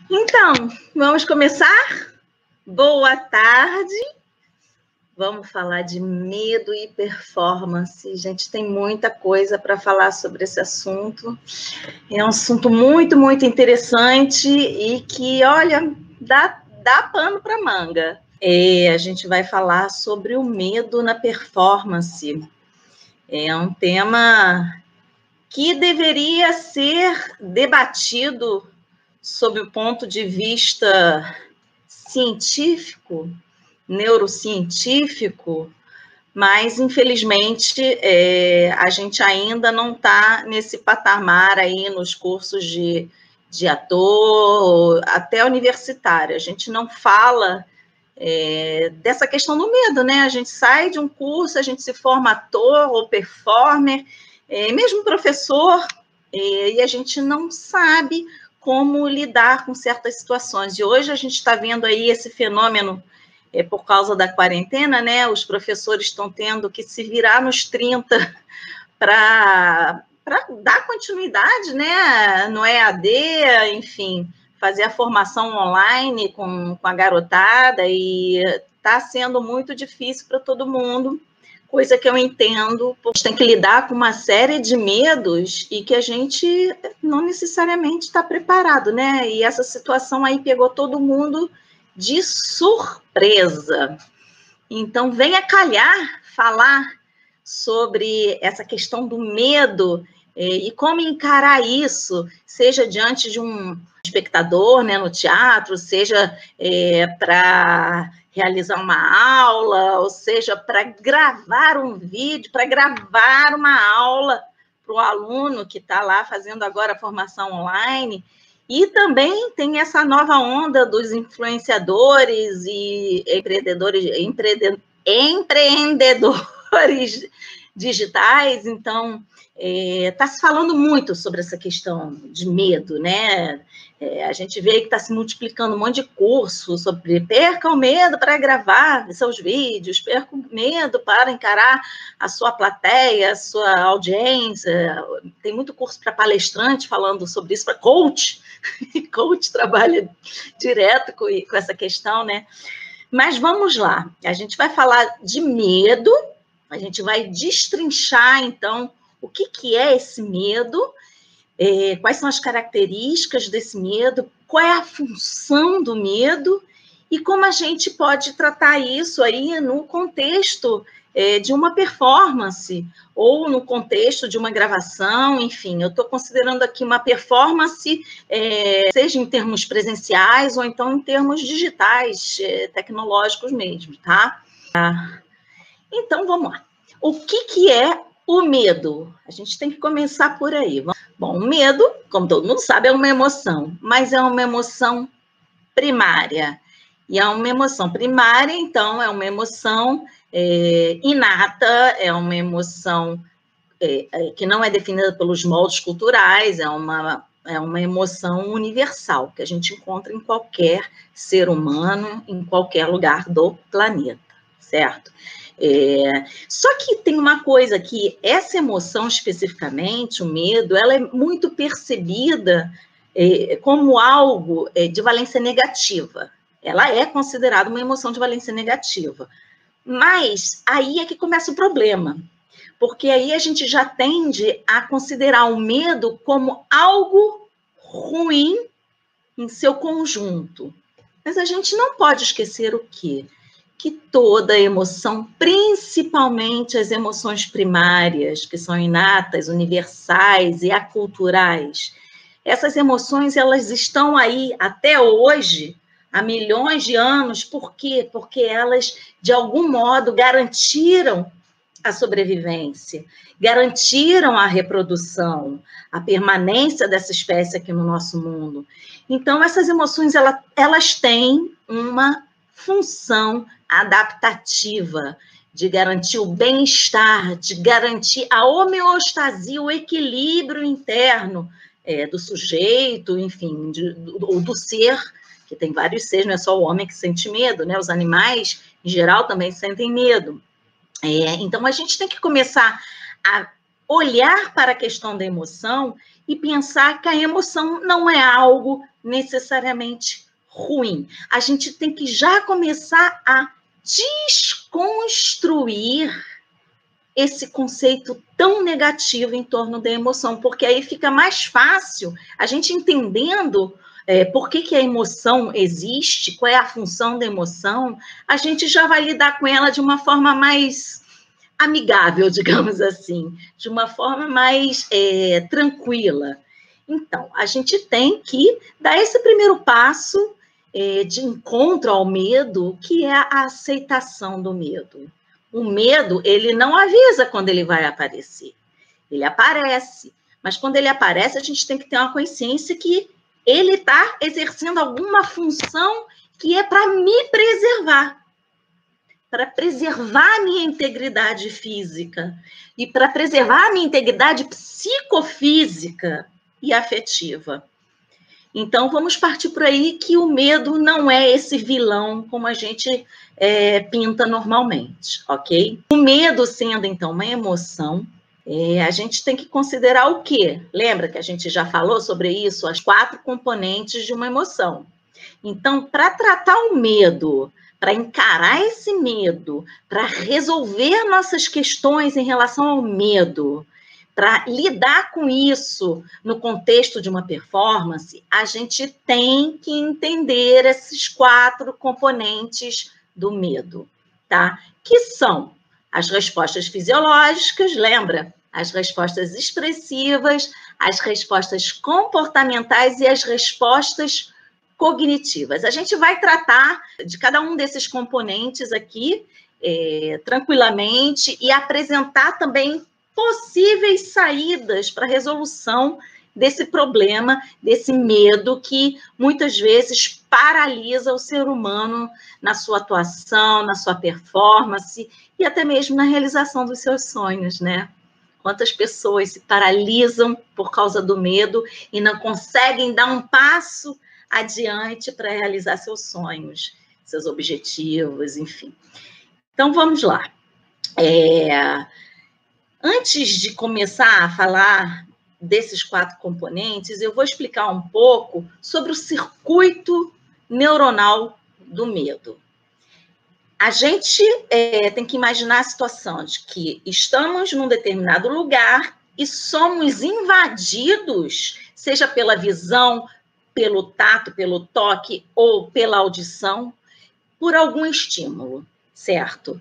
Então, vamos começar? Boa tarde. Vamos falar de medo e performance. Gente, tem muita coisa para falar sobre esse assunto. É um assunto muito, muito interessante e que, olha, dá pano para manga. A gente vai falar sobre o medo na performance. É um tema que deveria ser debatido sob o ponto de vista científico, neurocientífico, mas, infelizmente, a gente ainda não está nesse patamar aí nos cursos de ator, até universitário. A gente não fala dessa questão do medo, né? A gente sai de um curso, a gente se forma ator ou performer, mesmo professor, e a gente não sabe como lidar com certas situações. E hoje a gente está vendo aí esse fenômeno por causa da quarentena, né? Os professores estão tendo que se virar nos 30 para dar continuidade, né? No EAD, enfim, fazer a formação online com a garotada, e está sendo muito difícil para todo mundo, coisa que eu entendo, porque a gente tem que lidar com uma série de medos e que a gente não necessariamente está preparado, né? E essa situação aí pegou todo mundo de surpresa. Então, venha calhar falar sobre essa questão do medo e como encarar isso, seja diante de um espectador, né, no teatro, seja para realizar uma aula, ou seja, para gravar um vídeo, para gravar uma aula para o aluno que está lá fazendo agora a formação online. E também tem essa nova onda dos influenciadores e empreendedores digitais. Então, está se falando muito sobre essa questão de medo, né? A gente vê que está se multiplicando um monte de curso sobre perca o medo para gravar seus vídeos, perca o medo para encarar a sua plateia, a sua audiência. Tem muito curso para palestrante falando sobre isso, para coach. Coach trabalha direto com essa questão, né? Mas vamos lá, a gente vai falar de medo, a gente vai destrinchar, então, o que é esse medo, quais são as características desse medo, qual é a função do medo e como a gente pode tratar isso aí no contexto de uma performance ou no contexto de uma gravação, enfim, eu estou considerando aqui uma performance, seja em termos presenciais ou então em termos digitais, tecnológicos mesmo, tá? Então, vamos lá. O que é o medo? A gente tem que começar por aí. Bom, o medo, como todo mundo sabe, é uma emoção, mas é uma emoção primária. E é uma emoção primária, então, é uma emoção inata, é uma emoção que não é definida pelos moldes culturais, é uma emoção universal, que a gente encontra em qualquer ser humano, em qualquer lugar do planeta, certo? Só que tem uma coisa que essa emoção especificamente, o medo, ela é muito percebida como algo de valência negativa. Ela é considerada uma emoção de valência negativa. Mas aí é que começa o problema, porque aí a gente já tende a considerar o medo como algo ruim em seu conjunto. Mas a gente não pode esquecer o quê? Que toda emoção, principalmente as emoções primárias, que são inatas, universais e aculturais, essas emoções, elas estão aí até hoje, há milhões de anos. Por quê? Porque elas, de algum modo, garantiram a sobrevivência, garantiram a reprodução, a permanência dessa espécie aqui no nosso mundo. Então, essas emoções, elas têm uma função adaptativa, de garantir o bem-estar, de garantir a homeostasia, o equilíbrio interno do sujeito, enfim, do ser, que tem vários seres, não é só o homem que sente medo, né? Os animais, em geral, também sentem medo. Então, a gente tem que começar a olhar para a questão da emoção e pensar que a emoção não é algo necessariamente ruim. A gente tem que já começar a desconstruir esse conceito tão negativo em torno da emoção, porque aí fica mais fácil a gente entendendo por que a emoção existe, qual é a função da emoção, a gente já vai lidar com ela de uma forma mais amigável, digamos assim, de uma forma mais tranquila. Então, a gente tem que dar esse primeiro passo de encontro ao medo, que é a aceitação do medo. O medo, ele não avisa quando ele vai aparecer. Ele aparece. Mas quando ele aparece, a gente tem que ter uma consciência que ele está exercendo alguma função que é para me preservar. Para preservar a minha integridade física. E para preservar a minha integridade psicofísica e afetiva. Então, vamos partir por aí que o medo não é esse vilão como a gente pinta normalmente, ok? O medo sendo, então, uma emoção, a gente tem que considerar o quê? Lembra que a gente já falou sobre isso? As 4 componentes de uma emoção. Então, para tratar o medo, para encarar esse medo, para resolver nossas questões em relação ao medo, para lidar com isso no contexto de uma performance, a gente tem que entender esses 4 componentes do medo, tá? Que são as respostas fisiológicas, lembra? As respostas expressivas, as respostas comportamentais e as respostas cognitivas. A gente vai tratar de cada um desses componentes aqui tranquilamente e apresentar também possíveis saídas para a resolução desse problema, desse medo que muitas vezes paralisa o ser humano na sua atuação, na sua performance e até mesmo na realização dos seus sonhos, né? Quantas pessoas se paralisam por causa do medo e não conseguem dar um passo adiante para realizar seus sonhos, seus objetivos, enfim. Então, vamos lá. Antes de começar a falar desses 4 componentes, eu vou explicar um pouco sobre o circuito neuronal do medo. A gente tem que imaginar a situação de que estamos num determinado lugar e somos invadidos, seja pela visão, pelo tato, pelo toque ou pela audição, por algum estímulo. Certo?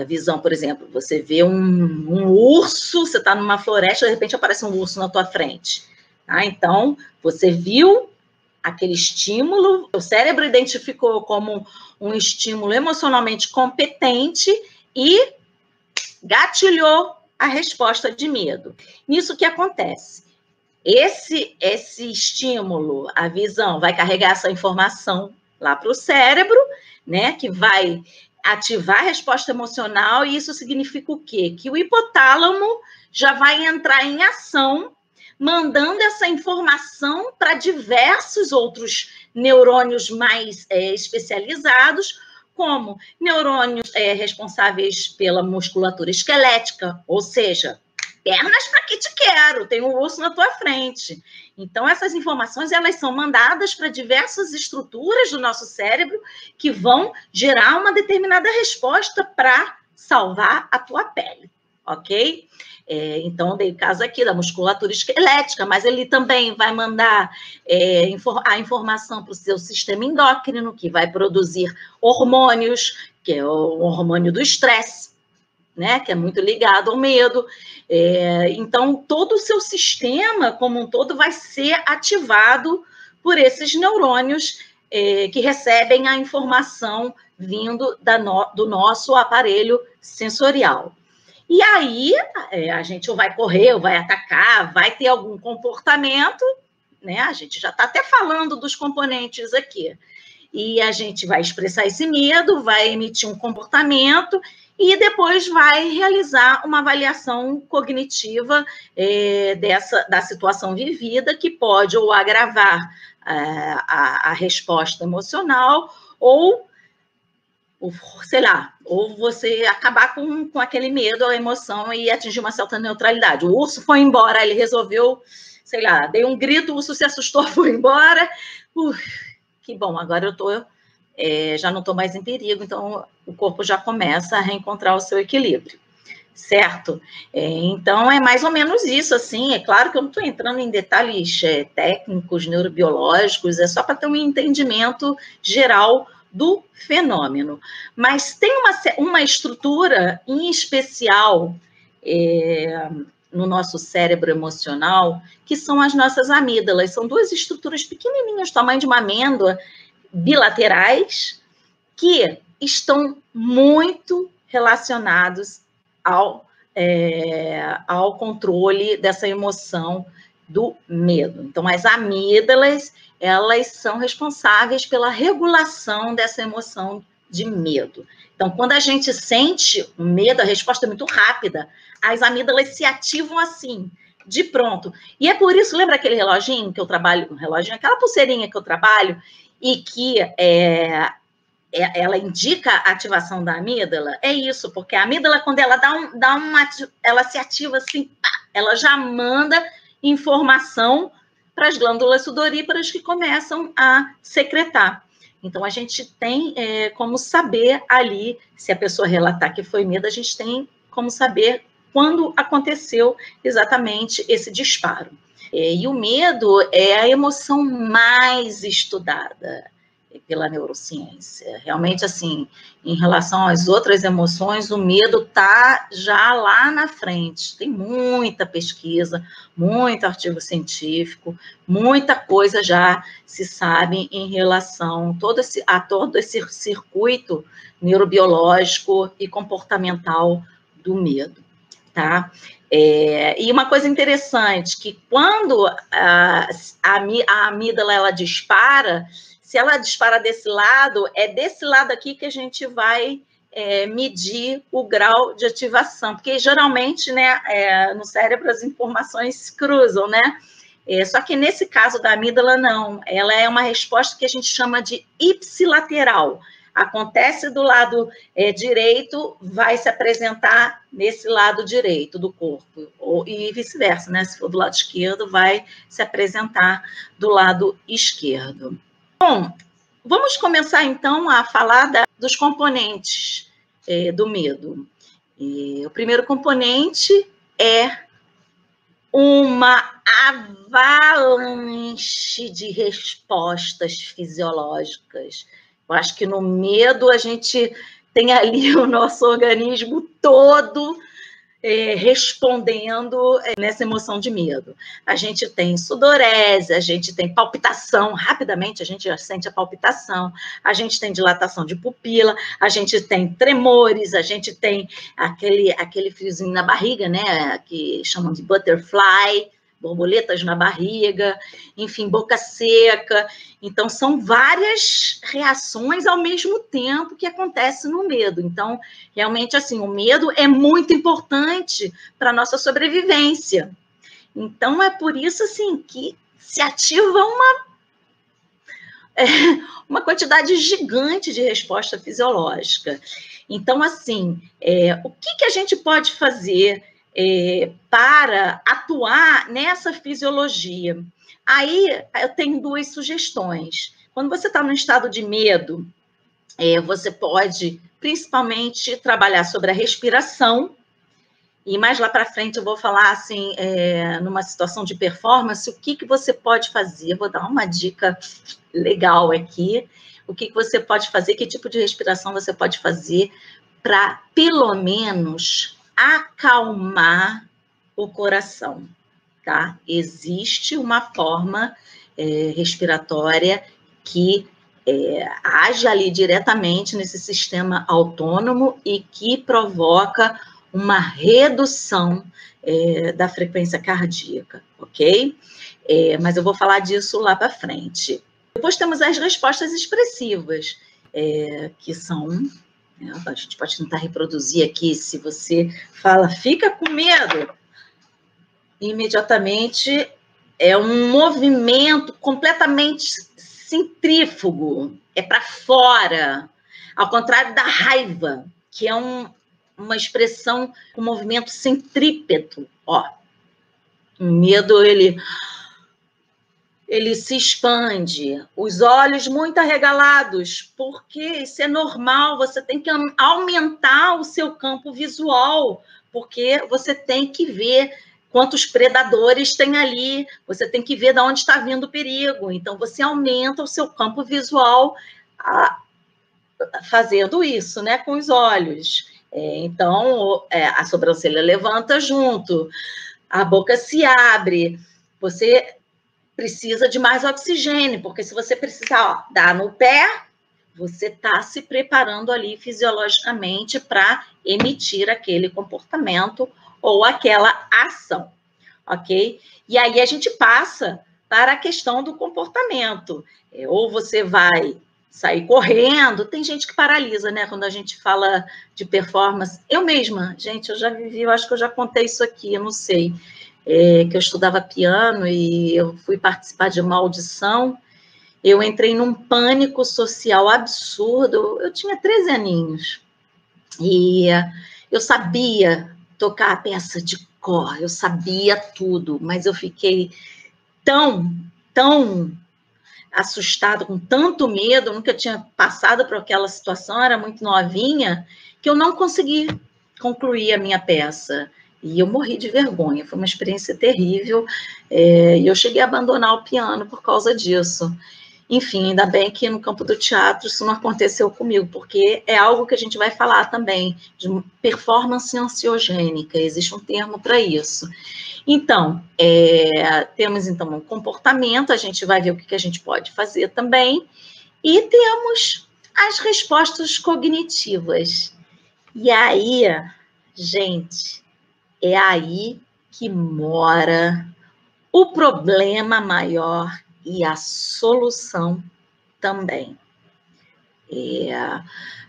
A visão, por exemplo, você vê um urso, você está numa floresta, de repente aparece um urso na tua frente. Tá? Então, você viu aquele estímulo, o cérebro identificou como um estímulo emocionalmente competente e gatilhou a resposta de medo. Nisso que acontece? Esse estímulo, a visão, vai carregar essa informação lá para o cérebro, né? Que vai ativar a resposta emocional, e isso significa o quê? Que o hipotálamo já vai entrar em ação, mandando essa informação para diversos outros neurônios mais especializados, como neurônios responsáveis pela musculatura esquelética, ou seja, pernas para que te quero, tem um urso na tua frente. Então, essas informações, elas são mandadas para diversas estruturas do nosso cérebro que vão gerar uma determinada resposta para salvar a tua pele, ok? Então, dei o caso aqui da musculatura esquelética, mas ele também vai mandar a informação para o seu sistema endócrino, que vai produzir hormônios, que é o hormônio do estresse, né, que é muito ligado ao medo. Então, todo o seu sistema, como um todo, vai ser ativado por esses neurônios que recebem a informação vindo do nosso aparelho sensorial. E aí, a gente ou vai correr, ou vai atacar, vai ter algum comportamento, né? A gente já está até falando dos componentes aqui. E a gente vai expressar esse medo, vai emitir um comportamento e depois vai realizar uma avaliação cognitiva da situação vivida, que pode ou agravar a resposta emocional ou ou, sei lá, ou você acabar com aquele medo, a emoção e atingir uma certa neutralidade. O urso foi embora, ele resolveu, sei lá, dei um grito, o urso se assustou, foi embora. Que bom, agora eu tô, já não estou mais em perigo, então o corpo já começa a reencontrar o seu equilíbrio, certo? Então, é mais ou menos isso, assim, é claro que eu não estou entrando em detalhes técnicos, neurobiológicos, é só para ter um entendimento geral do fenômeno. Mas tem uma estrutura em especial no nosso cérebro emocional, que são as nossas amígdalas. São duas estruturas pequenininhas, tamanho de uma amêndoa, bilaterais, que estão muito relacionados ao controle dessa emoção do medo. Então, as amígdalas, elas são responsáveis pela regulação dessa emoção de medo. Então, quando a gente sente o medo, a resposta é muito rápida. As amígdalas se ativam assim, de pronto. E é por isso, lembra aquele reloginho que eu trabalho, aquela pulseirinha que eu trabalho, e que ela indica a ativação da amígdala? É isso, porque a amígdala, quando ela ela se ativa assim, ela já manda informação para as glândulas sudoríparas que começam a secretar. Então, a gente tem como saber ali, se a pessoa relatar que foi medo, a gente tem como saber quando aconteceu exatamente esse disparo. E o medo é a emoção mais estudada pela neurociência. Realmente, assim, em relação às outras emoções, o medo está já lá na frente. Tem muita pesquisa, muito artigo científico, muita coisa já se sabe em relação a todo esse circuito neurobiológico e comportamental do medo, tá? E uma coisa interessante, que quando a amígdala ela dispara, se ela dispara desse lado, é desse lado aqui que a gente vai medir o grau de ativação, porque geralmente, né, no cérebro as informações se cruzam, né? Só que nesse caso da amígdala, não. Ela é uma resposta que a gente chama de ipsilateral. Acontece do lado direito, vai se apresentar nesse lado direito do corpo, e vice-versa, né? Se for do lado esquerdo, vai se apresentar do lado esquerdo. Bom, vamos começar então a falar dos componentes do medo. O primeiro componente é uma avalanche de respostas fisiológicas. Eu acho que no medo a gente tem ali o nosso organismo todo respondendo nessa emoção de medo. A gente tem sudorese, a gente tem palpitação, rapidamente a gente já sente a palpitação, a gente tem dilatação de pupila, a gente tem tremores, a gente tem aquele friozinho na barriga, né, que chamam de butterfly, borboletas na barriga, enfim, boca seca. Então, são várias reações ao mesmo tempo que acontecem no medo. Então, realmente, assim, o medo é muito importante para a nossa sobrevivência. Então, é por isso, assim, que se ativa uma quantidade gigante de resposta fisiológica. Então, assim, o que a gente pode fazer para atuar nessa fisiologia? Aí, eu tenho duas sugestões. Quando você está no estado de medo, você pode, principalmente, trabalhar sobre a respiração, e mais lá para frente eu vou falar, assim, numa situação de performance, o que você pode fazer. Eu vou dar uma dica legal aqui. O que você pode fazer, que tipo de respiração você pode fazer para, pelo menos, acalmar o coração, tá? Existe uma forma respiratória que age ali diretamente nesse sistema autônomo e que provoca uma redução da frequência cardíaca, ok? Mas eu vou falar disso lá para frente. Depois temos as respostas expressivas, que são... A gente pode tentar reproduzir aqui. Se você fala, fica com medo, imediatamente é um movimento completamente centrífugo, é para fora. Ao contrário da raiva, que é uma expressão com movimento centrípeto. Ó, o medo, ele se expande, os olhos muito arregalados, porque isso é normal, você tem que aumentar o seu campo visual, porque você tem que ver quantos predadores tem ali, você tem que ver de onde está vindo o perigo, então você aumenta o seu campo visual fazendo isso, né, com os olhos. Então, a sobrancelha levanta junto, a boca se abre, você precisa de mais oxigênio, porque se você precisar dar no pé, você está se preparando ali fisiologicamente para emitir aquele comportamento ou aquela ação, ok? E aí a gente passa para a questão do comportamento. Ou você vai sair correndo, tem gente que paralisa, né? Quando a gente fala de performance. Eu mesma, gente, eu já vivi, eu acho que eu já contei isso aqui, eu não sei. Que eu estudava piano e eu fui participar de uma audição, eu entrei num pânico social absurdo, eu tinha 13 aninhos, e eu sabia tocar a peça de cor, eu sabia tudo, mas eu fiquei tão assustada, com tanto medo, eu nunca tinha passado por aquela situação, era muito novinha, que eu não consegui concluir a minha peça. E eu morri de vergonha, foi uma experiência terrível, e eu cheguei a abandonar o piano por causa disso. Enfim, ainda bem que no campo do teatro isso não aconteceu comigo, porque é algo que a gente vai falar também, de performance ansiogênica, existe um termo para isso. Então, temos então um comportamento, a gente vai ver o que a gente pode fazer também, e temos as respostas cognitivas. E aí, gente, é aí que mora o problema maior e a solução também.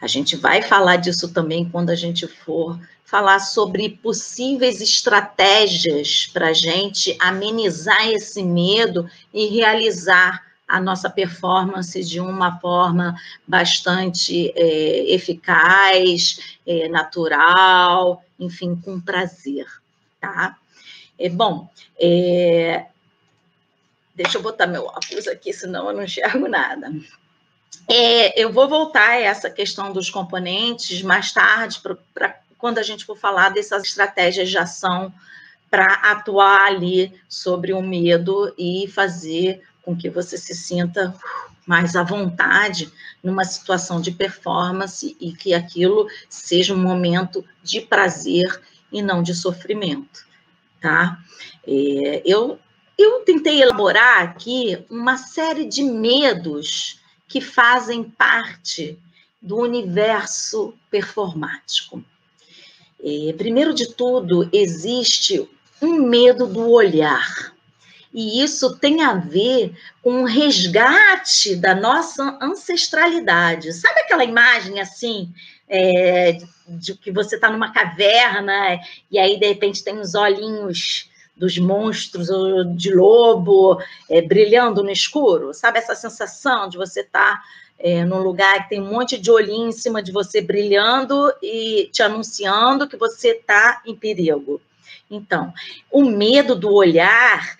A gente vai falar disso também quando a gente for falar sobre possíveis estratégias para a gente amenizar esse medo e realizar a nossa performance de uma forma bastante eficaz, natural, enfim, com prazer, tá? Bom, deixa eu botar meu óculos aqui, senão eu não enxergo nada. Eu vou voltar a essa questão dos componentes mais tarde, para quando a gente for falar dessas estratégias de ação para atuar ali sobre o medo e fazer com que você se sinta mais à vontade numa situação de performance e que aquilo seja um momento de prazer e não de sofrimento, tá? Eu tentei elaborar aqui uma série de medos que fazem parte do universo performático. Primeiro de tudo, existe um medo do olhar. E isso tem a ver com o resgate da nossa ancestralidade. Sabe aquela imagem assim, de que você está numa caverna e aí, de repente, tem os olhinhos dos monstros ou de lobo brilhando no escuro? Sabe essa sensação de você estar num lugar que tem um monte de olhinho em cima de você brilhando e te anunciando que você está em perigo? Então, o medo do olhar,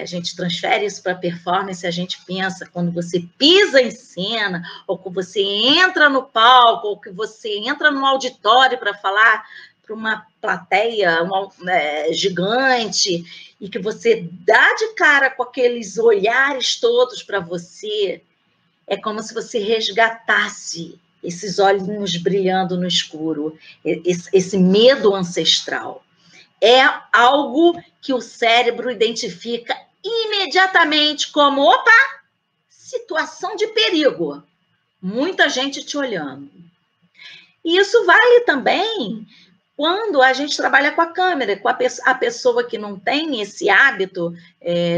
a gente transfere isso para a performance, a gente pensa quando você pisa em cena, ou que você entra no palco, ou que você entra no auditório para falar para uma plateia gigante, e que você dá de cara com aqueles olhares todos para você, é como se você resgatasse esses olhinhos brilhando no escuro, esse medo ancestral. É algo que o cérebro identifica imediatamente como, opa, situação de perigo. Muita gente te olhando. E isso vale também quando a gente trabalha com a câmera, com a pessoa que não tem esse hábito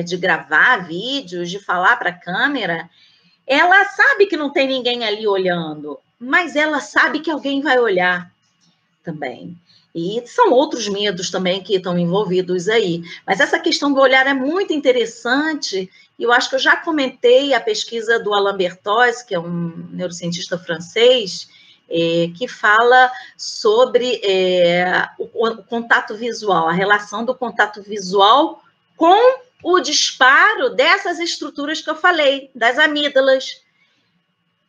de gravar vídeos, de falar para a câmera, ela sabe que não tem ninguém ali olhando, mas ela sabe que alguém vai olhar também. E são outros medos também que estão envolvidos aí. Mas essa questão do olhar é muito interessante, e eu acho que eu já comentei a pesquisa do Alain Berthoz, que é um neurocientista francês, que fala sobre o contato visual, a relação do contato visual com o disparo dessas estruturas que eu falei, das amígdalas.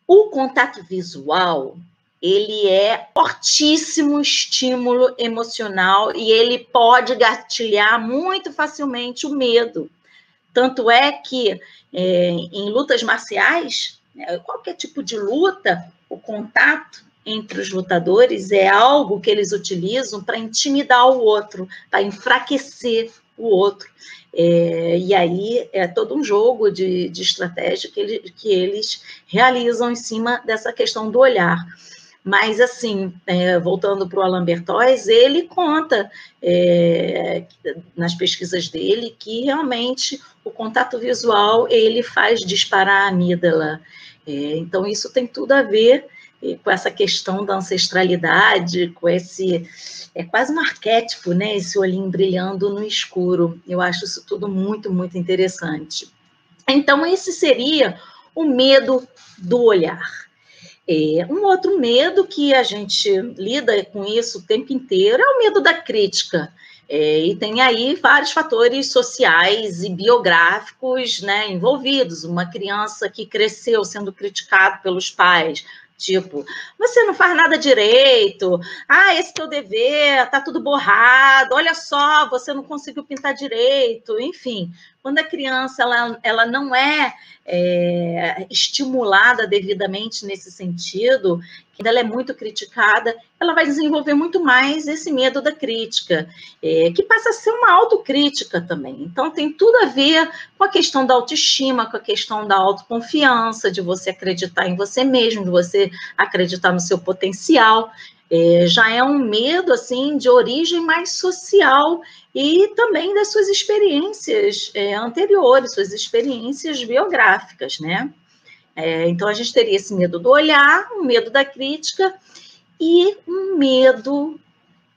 O contato visual, ele é fortíssimo estímulo emocional e ele pode gatilhar muito facilmente o medo. Tanto é que em lutas marciais, qualquer tipo de luta, o contato entre os lutadores é algo que eles utilizam para intimidar o outro, para enfraquecer o outro. E aí é todo um jogo de estratégia que eles realizam em cima dessa questão do olhar. Mas, assim, voltando para o Alain Bertois, ele conta, nas pesquisas dele, que realmente o contato visual, ele faz disparar a amígdala. Então, isso tem tudo a ver com essa questão da ancestralidade, com esse... É quase um arquétipo, né? Esse olhinho brilhando no escuro. Eu acho isso tudo muito, muito interessante. Então, esse seria o medo do olhar. Um outro medo que a gente lida com isso o tempo inteiro é o medo da crítica. E tem aí vários fatores sociais e biográficos, né, envolvidos. Uma criança que cresceu sendo criticado pelos pais, tipo, você não faz nada direito, esse teu dever, tá tudo borrado, olha só, você não conseguiu pintar direito, enfim. Quando a criança ela não é estimulada devidamente nesse sentido, quando ela é muito criticada, ela vai desenvolver muito mais esse medo da crítica, que passa a ser uma autocrítica também. Então, tem tudo a ver com a questão da autoestima, com a questão da autoconfiança, de você acreditar em você mesmo, de você acreditar no seu potencial. Já é um medo, assim, de origem mais social e também das suas experiências anteriores, suas experiências biográficas, né? Então, a gente teria esse medo do olhar, um medo da crítica e um medo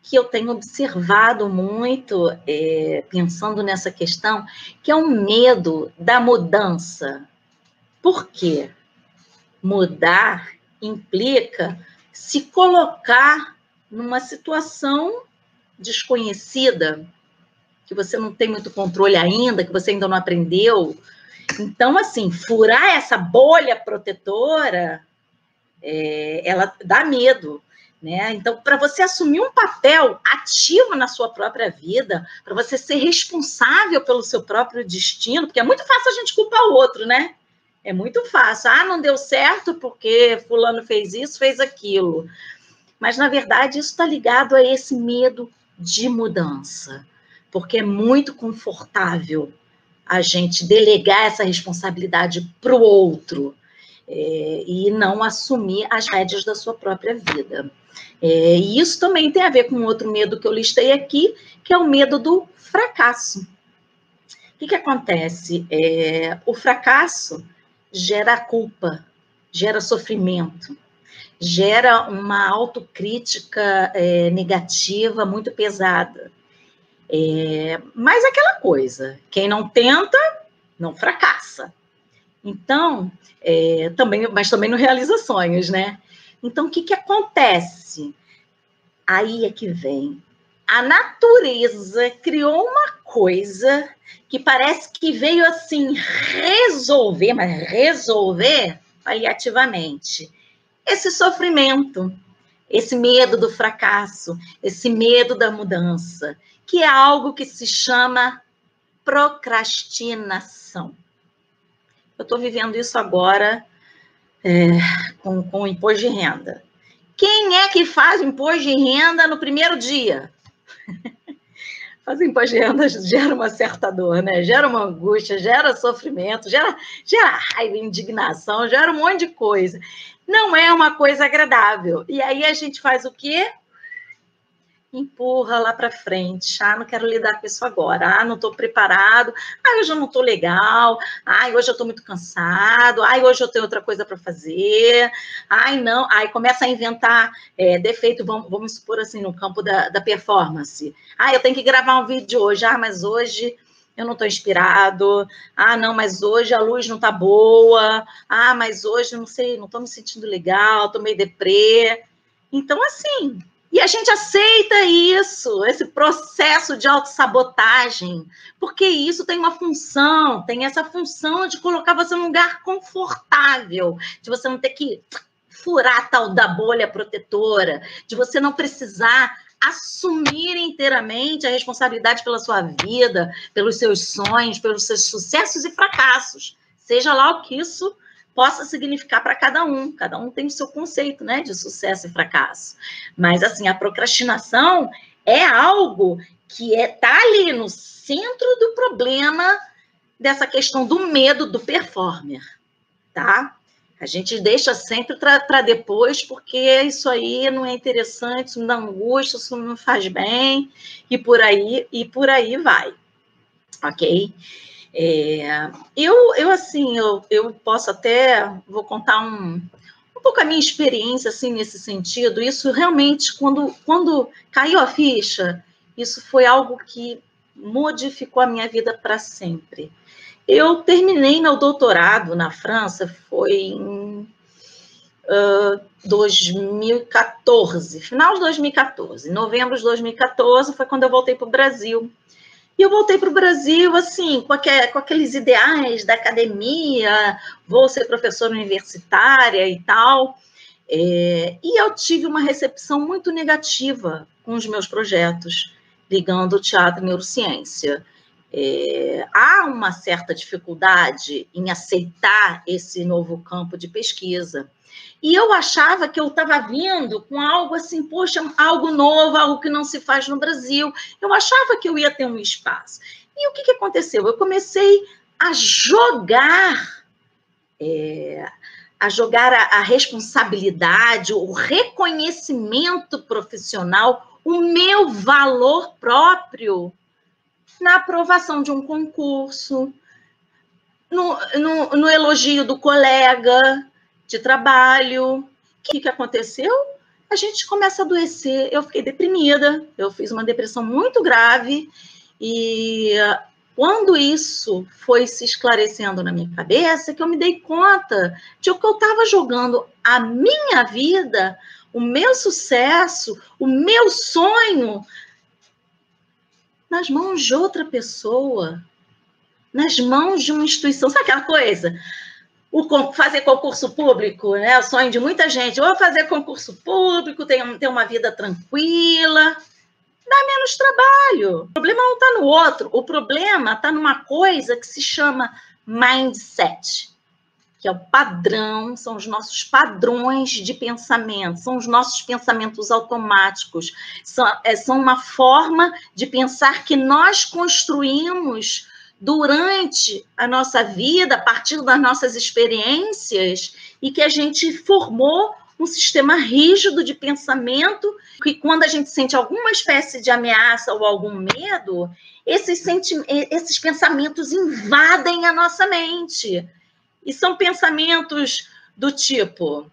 que eu tenho observado muito, pensando nessa questão, que é um medo da mudança. Por quê? Mudar implica se colocar numa situação desconhecida, que você não tem muito controle ainda, que você ainda não aprendeu. Então, assim, furar essa bolha protetora, ela dá medo, né? Então, para você assumir um papel ativo na sua própria vida, para você ser responsável pelo seu próprio destino, porque é muito fácil a gente culpar o outro, né? É muito fácil. Não deu certo porque fulano fez isso, fez aquilo. Mas, na verdade, isso está ligado a esse medo de mudança, porque é muito confortável a gente delegar essa responsabilidade para o outro e não assumir as rédeas da sua própria vida. E isso também tem a ver com outro medo que eu listei aqui, que é o medo do fracasso. O que acontece? O fracasso gera culpa, gera sofrimento, gera uma autocrítica negativa muito pesada. Mas aquela coisa, quem não tenta, não fracassa. Então, mas também não realiza sonhos, né? Então, o que acontece? Aí é que vem. A natureza criou uma coisa que parece que veio assim resolver, mas resolver paliativamente esse sofrimento, esse medo do fracasso, esse medo da mudança, que é algo que se chama procrastinação. Eu estou vivendo isso agora com o imposto de renda. Quem é que faz imposto de renda no primeiro dia? Fazer imposto de renda gera uma certa dor, né? Gera uma angústia, gera sofrimento, gera raiva, indignação, gera um monte de coisa. Não é uma coisa agradável. E aí a gente faz o quê? Empurra lá para frente. Não quero lidar com isso agora. Não estou preparado. Hoje eu não estou legal. Hoje eu estou muito cansado. Hoje eu tenho outra coisa para fazer. Não. Aí começa a inventar defeito, vamos supor assim, no campo da performance. Eu tenho que gravar um vídeo hoje. Mas hoje eu não estou inspirado. Não, mas hoje a luz não está boa. Mas hoje, não sei, não estou me sentindo legal, estou meio deprê. Então, assim, e a gente aceita isso, esse processo de autossabotagem, porque isso tem uma função, tem essa função de colocar você num lugar confortável, de você não ter que furar a tal da bolha protetora, de você não precisar assumir inteiramente a responsabilidade pela sua vida, pelos seus sonhos, pelos seus sucessos e fracassos, seja lá o que isso possa significar para cada um tem o seu conceito, né, de sucesso e fracasso, mas assim, a procrastinação é algo que tá ali no centro do problema dessa questão do medo do performer, tá? A gente deixa sempre para depois, porque isso aí não é interessante, isso me dá angústia, isso não faz bem, e por aí vai, ok? Eu posso até, vou contar um pouco a minha experiência, assim, nesse sentido. Isso realmente, quando caiu a ficha, isso foi algo que modificou a minha vida para sempre. Eu terminei meu doutorado na França, foi em 2014, final de 2014, novembro de 2014 foi quando eu voltei para o Brasil. E eu voltei para o Brasil, assim, com aqueles ideais da academia, vou ser professora universitária e tal. E eu tive uma recepção muito negativa com os meus projetos, ligando o teatro e neurociência. Há uma certa dificuldade em aceitar esse novo campo de pesquisa. E eu achava que eu estava vindo com algo assim, poxa, algo novo, algo que não se faz no Brasil. Eu achava que eu ia ter um espaço. E o que aconteceu? Eu comecei a jogar a responsabilidade, o reconhecimento profissional, o meu valor próprio na aprovação de um concurso, no elogio do colega de trabalho. O que aconteceu? A gente começa a adoecer. Eu fiquei deprimida, eu fiz uma depressão muito grave, e quando isso foi se esclarecendo na minha cabeça, que eu me dei conta de que eu estava jogando a minha vida, o meu sucesso, o meu sonho nas mãos de outra pessoa, nas mãos de uma instituição. Sabe aquela coisa? Fazer concurso público, né? O sonho de muita gente. Ou fazer concurso público, ter uma vida tranquila, dá menos trabalho. O problema não está no outro. O problema está numa coisa que se chama mindset, que é o padrão, são os nossos padrões de pensamento, são os nossos pensamentos automáticos, são uma forma de pensar que nós construímos durante a nossa vida, a partir das nossas experiências, e que a gente formou um sistema rígido de pensamento, que quando a gente sente alguma espécie de ameaça ou algum medo, esses pensamentos invadem a nossa mente. E são pensamentos do tipo,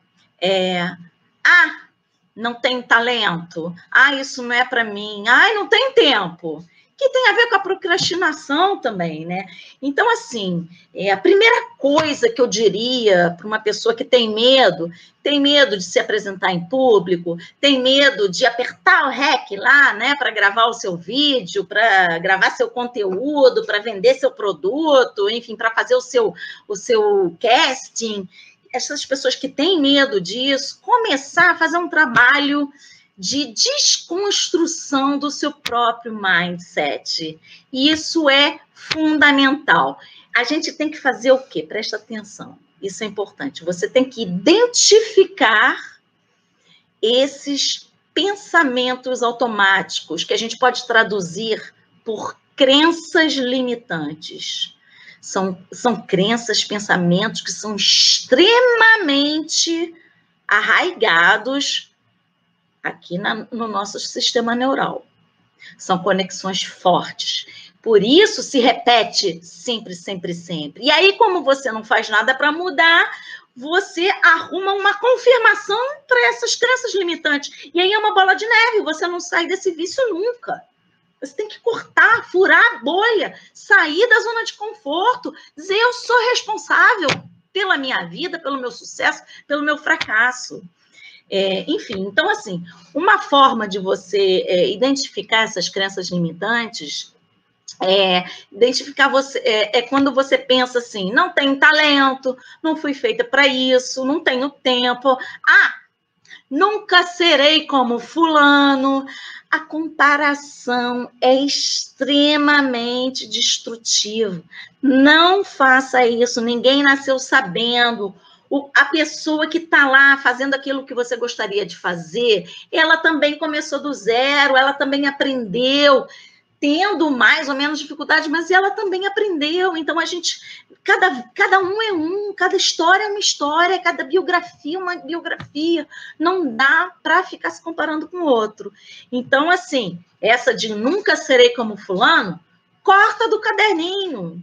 não tenho talento, isso não é para mim, não tem tempo, que tem a ver com a procrastinação também, né? Então, assim, a primeira coisa que eu diria para uma pessoa que tem medo de se apresentar em público, tem medo de apertar o REC lá, né, para gravar o seu vídeo, para gravar seu conteúdo, para vender seu produto, enfim, para fazer o seu casting, essas pessoas que têm medo disso, começar a fazer um trabalho de desconstrução do seu próprio mindset. E isso é fundamental. A gente tem que fazer o quê? Presta atenção. Isso é importante. Você tem que identificar esses pensamentos automáticos, que a gente pode traduzir por crenças limitantes. São crenças, pensamentos que são extremamente arraigados aqui no nosso sistema neural. São conexões fortes. Por isso se repete sempre, sempre, sempre. E aí, como você não faz nada para mudar, você arruma uma confirmação para essas crenças limitantes. E aí é uma bola de neve, você não sai desse vício nunca. Você tem que cortar, furar a bolha, sair da zona de conforto, dizer eu sou responsável pela minha vida, pelo meu sucesso, pelo meu fracasso. Enfim, então, assim, uma forma de você identificar essas crenças limitantes identificar você quando você pensa assim, não tenho talento, não fui feita para isso, não tenho tempo, nunca serei como fulano. A comparação é extremamente destrutiva. Não faça isso, ninguém nasceu sabendo. A pessoa que está lá fazendo aquilo que você gostaria de fazer, ela também começou do zero, ela também aprendeu, tendo mais ou menos dificuldade, mas ela também aprendeu. Então, cada um é um, cada história é uma história, cada biografia é uma biografia. Não dá para ficar se comparando com o outro. Então, assim, essa de nunca serei como fulano, corta do caderninho.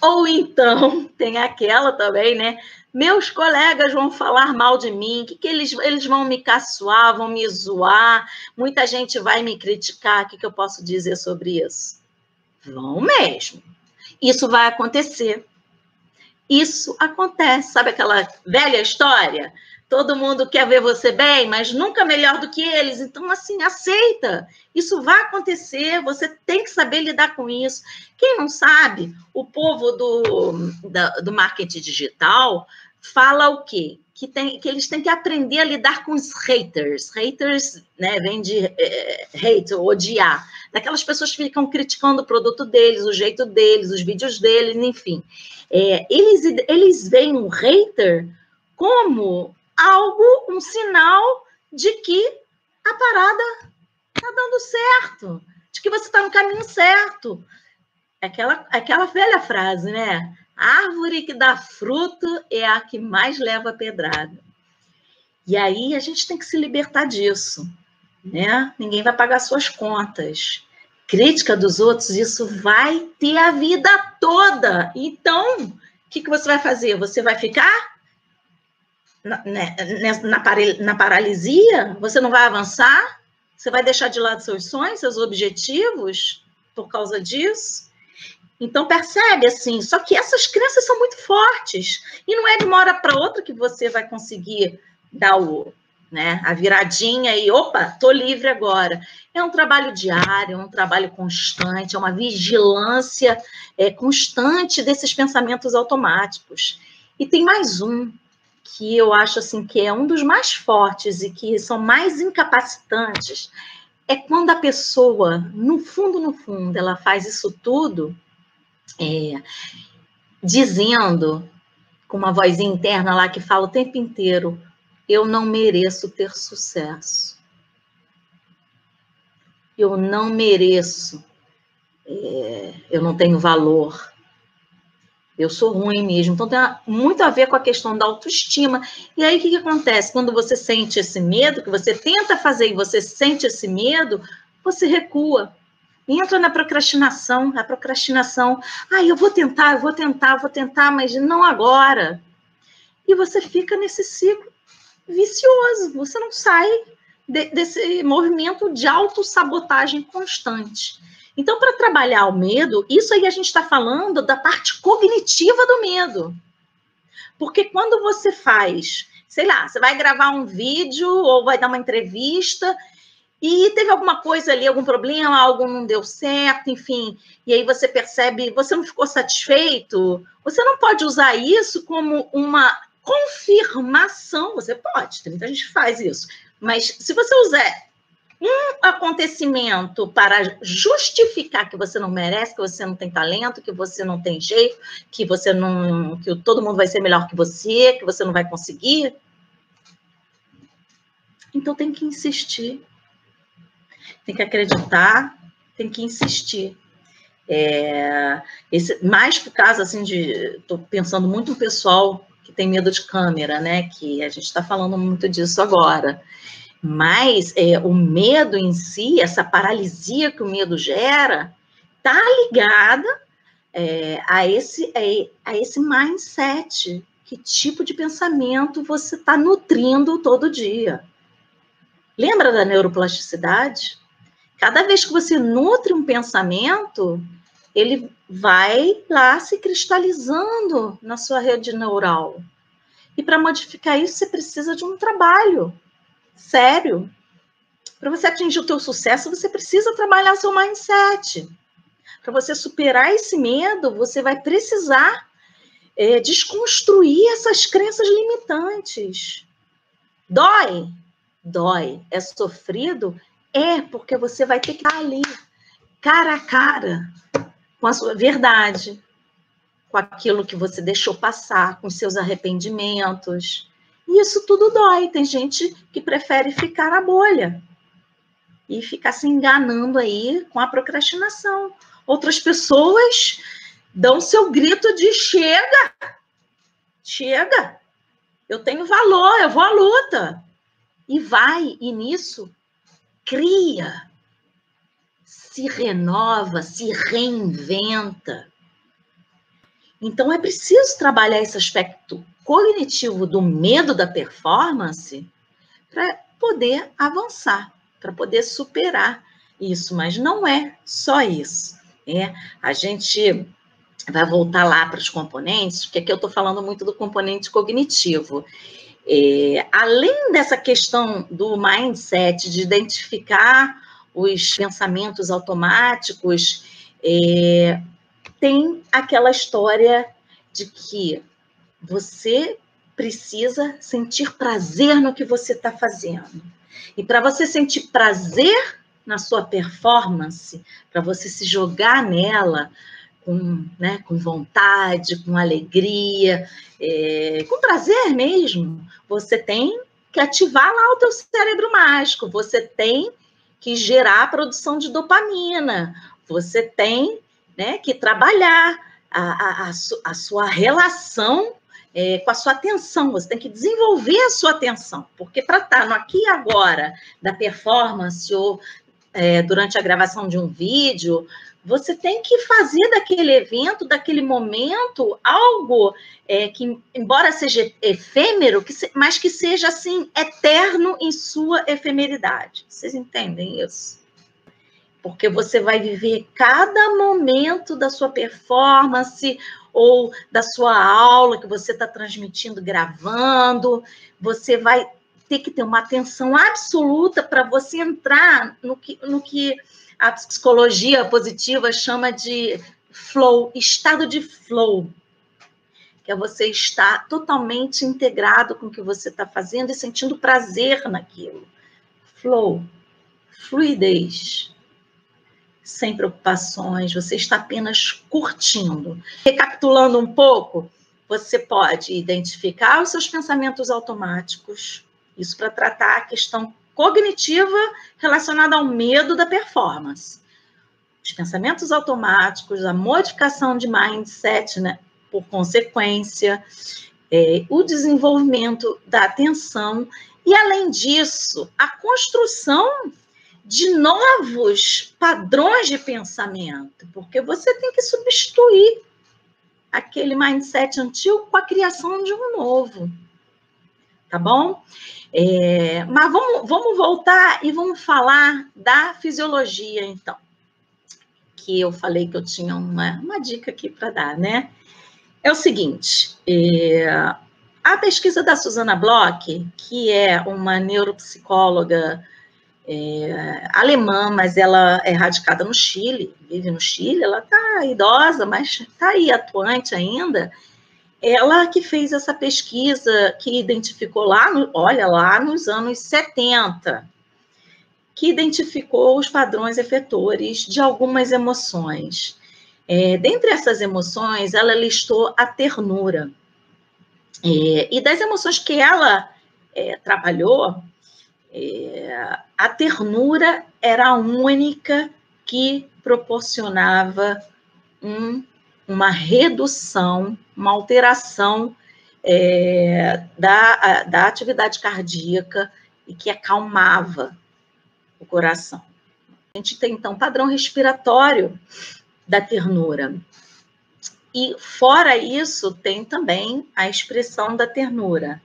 Ou então, tem aquela também, né? Meus colegas vão falar mal de mim, que eles vão me caçoar, vão me zoar, muita gente vai me criticar, o que eu posso dizer sobre isso? Vão mesmo. Isso vai acontecer. Isso acontece. Sabe aquela velha história? Todo mundo quer ver você bem, mas nunca melhor do que eles. Então, assim, aceita. Isso vai acontecer, você tem que saber lidar com isso. Quem não sabe, o povo do marketing digital fala o quê? Que eles têm que aprender a lidar com os haters. Haters, né, vem de hate, odiar. Daquelas pessoas que ficam criticando o produto deles, o jeito deles, os vídeos deles, enfim. Eles veem um hater como algo, um sinal de que a parada está dando certo, de que você está no caminho certo. Aquela velha frase, né? A árvore que dá fruto é a que mais leva pedrada. E aí a gente tem que se libertar disso, né? Ninguém vai pagar suas contas. Crítica dos outros, isso vai ter a vida toda. Então, o que você vai fazer? Você vai ficar na paralisia? Você não vai avançar? Você vai deixar de lado seus sonhos, seus objetivos por causa disso? Então, percebe, assim, só que essas crenças são muito fortes. E não é de uma hora para outra que você vai conseguir dar a viradinha e, opa, estou livre agora. É um trabalho diário, é um trabalho constante, é uma vigilância constante desses pensamentos automáticos. E tem mais um, que eu acho assim que é um dos mais fortes e que são mais incapacitantes, é quando a pessoa, no fundo, ela faz isso tudo dizendo, com uma vozinha interna lá que fala o tempo inteiro, eu não mereço ter sucesso. Eu não mereço. Eu não tenho valor. Eu sou ruim mesmo. Então, tem muito a ver com a questão da autoestima. E aí, o que acontece? Quando você sente esse medo, que você tenta fazer e você sente esse medo, você recua. Entra na procrastinação. A procrastinação, eu vou tentar, mas não agora. E você fica nesse ciclo vicioso. Você não sai desse movimento de autossabotagem constante. Então, para trabalhar o medo, isso aí a gente está falando da parte cognitiva do medo. Porque quando você faz, sei lá, você vai gravar um vídeo ou vai dar uma entrevista e teve alguma coisa ali, algum problema, algo não deu certo, enfim, e aí você percebe, você não ficou satisfeito, você não pode usar isso como uma confirmação, você pode, tem muita gente que faz isso, mas se você usar um acontecimento para justificar que você não merece, que você não tem talento, que você não tem jeito, que todo mundo vai ser melhor que você não vai conseguir, então tem que insistir. Tem que acreditar, tem que insistir. Mais por causa, assim, estou pensando muito no pessoal que tem medo de câmera, né? Que a gente está falando muito disso agora. Mas o medo em si, essa paralisia que o medo gera, está ligada a esse mindset. Que tipo de pensamento você está nutrindo todo dia? Lembra da neuroplasticidade? Cada vez que você nutre um pensamento, ele vai lá se cristalizando na sua rede neural. E para modificar isso, você precisa de um trabalho sério. Para você atingir o teu sucesso, você precisa trabalhar seu mindset. Para você superar esse medo, você vai precisar desconstruir essas crenças limitantes. Dói? Dói. É sofrido? É, porque você vai ter que estar ali, cara a cara, com a sua verdade, com aquilo que você deixou passar, com seus arrependimentos. E isso tudo dói. Tem gente que prefere ficar na bolha e ficar se enganando aí com a procrastinação. Outras pessoas dão seu grito de chega, chega, eu tenho valor, eu vou à luta. E vai, e nisso, cria, se renova, se reinventa. Então, é preciso trabalhar esse aspecto cognitivo do medo da performance para poder avançar, para poder superar isso. Mas não é só isso. A gente vai voltar lá para os componentes, porque aqui eu estou falando muito do componente cognitivo. Além dessa questão do mindset, de identificar os pensamentos automáticos, tem aquela história de que você precisa sentir prazer no que você está fazendo. E para você sentir prazer na sua performance, para você se jogar nela com vontade, com alegria, com prazer mesmo, você tem que ativar lá o teu cérebro mágico, você tem que gerar a produção de dopamina, você tem que trabalhar a sua relação com a sua atenção, você tem que desenvolver a sua atenção, porque para estar no aqui e agora da performance ou durante a gravação de um vídeo, você tem que fazer daquele evento, daquele momento, algo que, embora seja efêmero, mas que seja, assim, eterno em sua efemeridade. Vocês entendem isso? Porque você vai viver cada momento da sua performance ou da sua aula que você está transmitindo, gravando. Você vai ter que ter uma atenção absoluta para você entrar no que a psicologia positiva chama de flow, estado de flow, que é você estar totalmente integrado com o que você está fazendo e sentindo prazer naquilo. Flow, fluidez, sem preocupações, você está apenas curtindo. Recapitulando um pouco, você pode identificar os seus pensamentos automáticos, isso para tratar a questão cognitiva relacionada ao medo da performance. Os pensamentos automáticos, a modificação de mindset, por consequência, o desenvolvimento da atenção e, além disso, a construção de novos padrões de pensamento, porque você tem que substituir aquele mindset antigo com a criação de um novo. Tá bom? Mas vamos voltar e vamos falar da fisiologia, então. Que eu falei que eu tinha uma dica aqui para dar, né? É o seguinte, a pesquisa da Susana Bloch, que é uma neuropsicóloga alemã, mas ela é radicada no Chile, vive no Chile, ela está idosa, mas está aí atuante ainda. Ela que fez essa pesquisa que identificou lá nos anos 70, que identificou os padrões efetores de algumas emoções. Dentre essas emoções, ela listou a ternura. E das emoções que ela trabalhou, a ternura era a única que proporcionava uma redução, uma alteração da atividade cardíaca e que acalmava o coração. A gente tem, então, padrão respiratório da ternura. E, fora isso, tem também a expressão da ternura.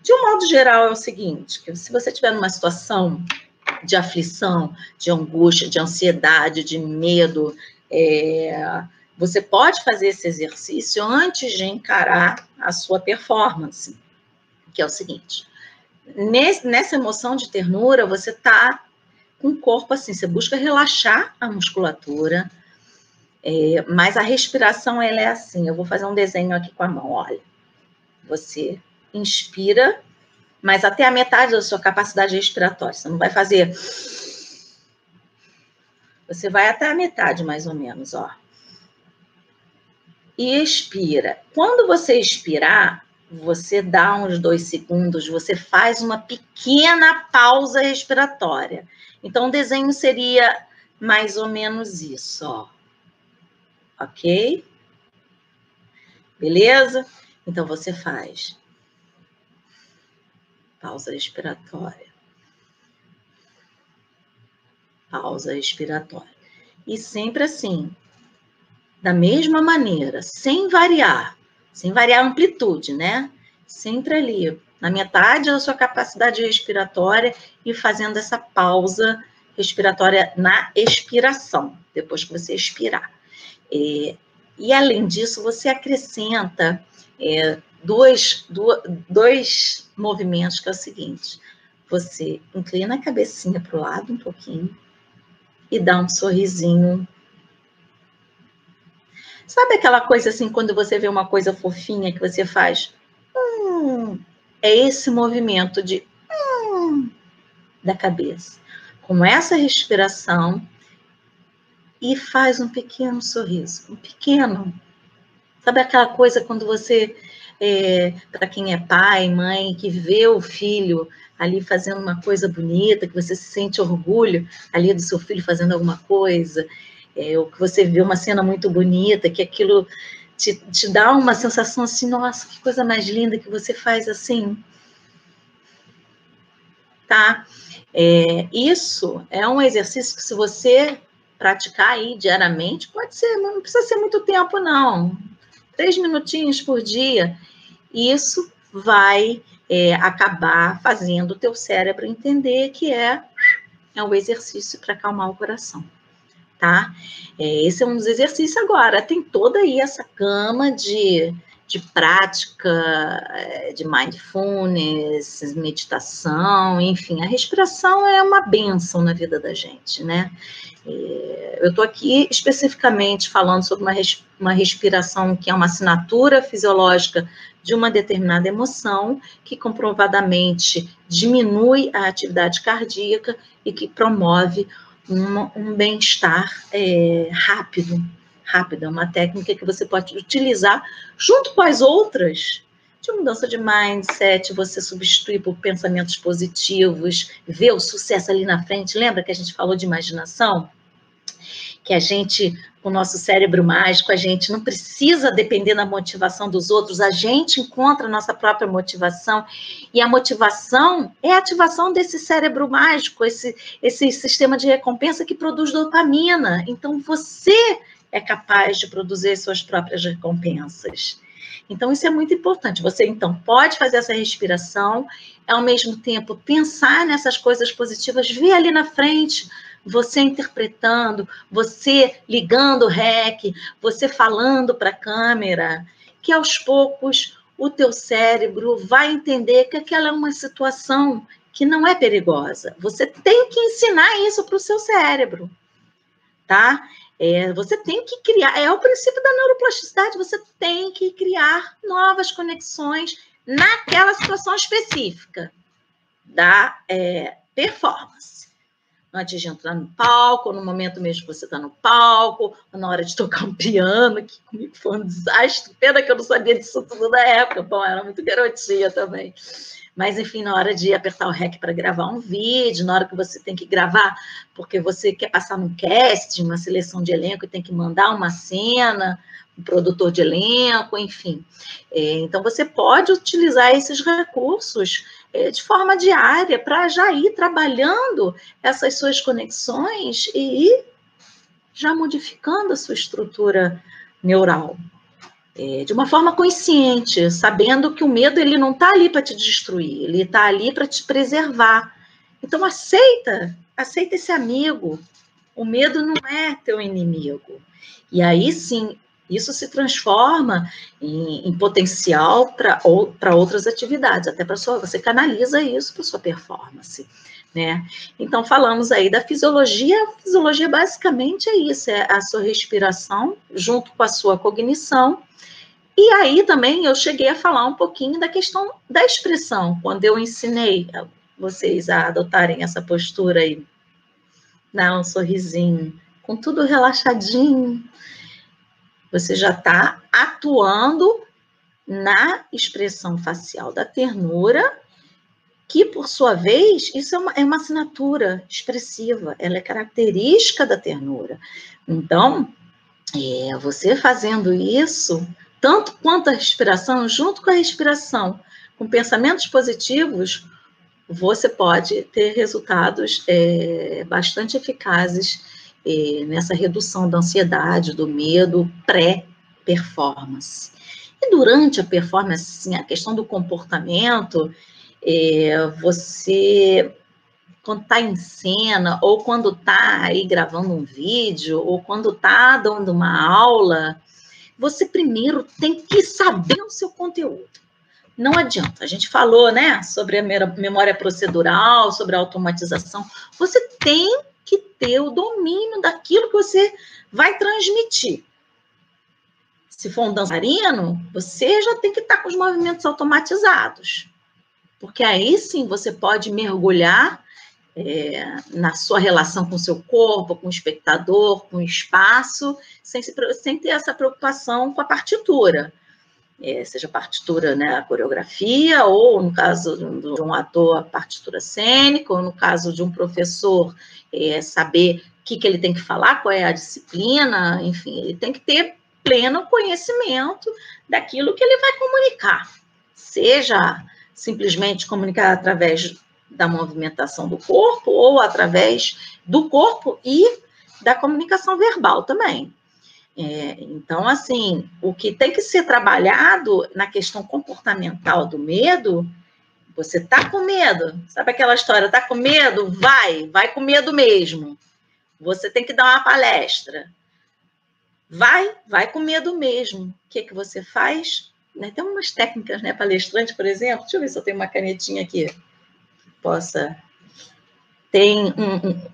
De um modo geral, é o seguinte, que se você estiver numa situação de aflição, de angústia, de ansiedade, de medo, você pode fazer esse exercício antes de encarar a sua performance, que é o seguinte, nessa emoção de ternura, você está com o corpo assim, você busca relaxar a musculatura, mas a respiração, ela é assim, eu vou fazer um desenho aqui com a mão, olha, você inspira, mas até a metade da sua capacidade respiratória, você não vai fazer, você vai até a metade mais ou menos, ó, e expira. Quando você expirar, você dá uns 2 segundos, você faz uma pequena pausa respiratória. Então, o desenho seria mais ou menos isso, ó. Ok? Beleza? Então, você faz pausa respiratória. Pausa respiratória. E sempre assim, da mesma maneira, sem variar a amplitude, né? Sempre ali, na metade da sua capacidade respiratória e fazendo essa pausa respiratória na expiração, depois que você expirar. E além disso, você acrescenta dois movimentos, que é o seguinte, você inclina a cabecinha para o lado um pouquinho e dá um sorrisinho. Sabe aquela coisa assim, quando você vê uma coisa fofinha que você faz? É esse movimento de da cabeça. Com essa respiração e faz um pequeno sorriso. Um pequeno. Sabe aquela coisa quando você, para quem é pai, mãe, que vê o filho ali fazendo uma coisa bonita, que você se sente orgulho ali do seu filho fazendo alguma coisa, ou que você vê uma cena muito bonita, que aquilo te dá uma sensação assim, nossa, que coisa mais linda que você faz assim, tá? Isso é um exercício que se você praticar aí diariamente, pode ser, não precisa ser muito tempo, não. 3 minutinhos por dia, isso vai acabar fazendo o teu cérebro entender que é um exercício para acalmar o coração, tá? Esse é um dos exercícios. Agora, tem toda aí essa gama de prática, de mindfulness, meditação, enfim, a respiração é uma bênção na vida da gente, né? Eu estou aqui especificamente falando sobre uma respiração que é uma assinatura fisiológica de uma determinada emoção, que comprovadamente diminui a atividade cardíaca e que promove um bem-estar rápido. É uma técnica que você pode utilizar junto com as outras, de mudança de mindset, você substitui por pensamentos positivos, ver o sucesso ali na frente. Lembra que a gente falou de imaginação? Que a gente, com o nosso cérebro mágico, a gente não precisa depender da motivação dos outros, a gente encontra a nossa própria motivação, e a motivação é a ativação desse cérebro mágico, esse sistema de recompensa que produz dopamina. Então, você é capaz de produzir suas próprias recompensas. Então, isso é muito importante. Você, então, pode fazer essa respiração, ao mesmo tempo pensar nessas coisas positivas, ver ali na frente, você interpretando, você ligando o REC, você falando para a câmera, que aos poucos o teu cérebro vai entender que aquela é uma situação que não é perigosa. Você tem que ensinar isso para o seu cérebro, tá? Você tem que criar, é o princípio da neuroplasticidade, você tem que criar novas conexões naquela situação específica da performance. Antes de entrar no palco, no momento mesmo que você está no palco, ou na hora de tocar um piano, que comigo foi um desastre, pena que eu não sabia disso tudo na época, bom, era muito garotinha também. Mas, enfim, na hora de apertar o REC para gravar um vídeo, na hora que você tem que gravar porque você quer passar num casting, uma seleção de elenco e tem que mandar uma cena, um produtor de elenco, enfim. Então, você pode utilizar esses recursos de forma diária para já ir trabalhando essas suas conexões e ir já modificando a sua estrutura neural. De uma forma consciente, sabendo que o medo ele não está ali para te destruir, ele está ali para te preservar. Então, aceita esse amigo. O medo não é teu inimigo. E aí, sim, isso se transforma em potencial para outras atividades, até para você canaliza isso para sua performance, né? Então, falamos aí da fisiologia. A fisiologia basicamente é isso, é a sua respiração junto com a sua cognição. E aí também eu cheguei a falar um pouquinho da questão da expressão, quando eu ensinei vocês a adotarem essa postura aí, dar um sorrisinho, com tudo relaxadinho, você já está atuando na expressão facial da ternura, que, por sua vez, isso é uma assinatura expressiva, ela é característica da ternura. Então, você fazendo isso, tanto quanto a respiração, junto com a respiração, com pensamentos positivos, você pode ter resultados bastante eficazes nessa redução da ansiedade, do medo pré-performance. E durante a performance, assim, a questão do comportamento, você, quando está em cena, ou quando está aí gravando um vídeo, ou quando está dando uma aula, você primeiro tem que saber o seu conteúdo. Não adianta, a gente falou, né, sobre a memória procedural, sobre a automatização. Você tem que ter o domínio daquilo que você vai transmitir. Se for um dançarino, você já tem que estar com os movimentos automatizados, porque aí sim você pode mergulhar na sua relação com o seu corpo, com o espectador, com o espaço, sem ter essa preocupação com a partitura. Seja partitura, né, a coreografia, ou no caso de um ator, a partitura cênica, ou no caso de um professor, saber o que ele tem que falar, qual é a disciplina, enfim, ele tem que ter pleno conhecimento daquilo que ele vai comunicar, seja simplesmente comunicar através da movimentação do corpo, ou através do corpo e da comunicação verbal também. Então, assim, o que tem que ser trabalhado na questão comportamental do medo, você tá com medo, sabe aquela história, tá com medo? Vai com medo mesmo. Você tem que dar uma palestra. Vai com medo mesmo. O que você faz? Tem umas técnicas, né, palestrante, por exemplo, deixa eu ver se eu tenho uma canetinha aqui, possa... Tem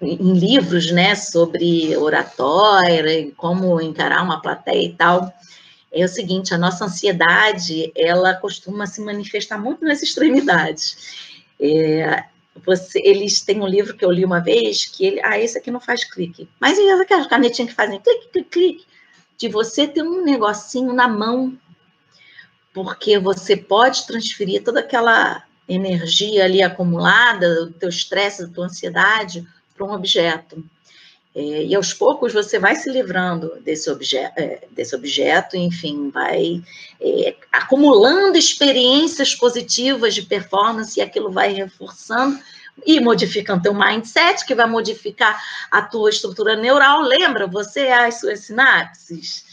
em livros, né, sobre oratória, como encarar uma plateia e tal, é o seguinte, a nossa ansiedade, ela costuma se manifestar muito nas extremidades. Eles têm um livro que eu li uma vez, que esse aqui não faz clique, mas aquelas canetinhas que fazem clique, clique, clique, de você ter um negocinho na mão, porque você pode transferir toda aquela energia ali acumulada, do teu estresse, da tua ansiedade, para um objeto. E aos poucos você vai se livrando desse objeto, enfim, vai acumulando experiências positivas de performance, e aquilo vai reforçando e modificando teu mindset, que vai modificar a tua estrutura neural. Lembra? Você as suas sinapses.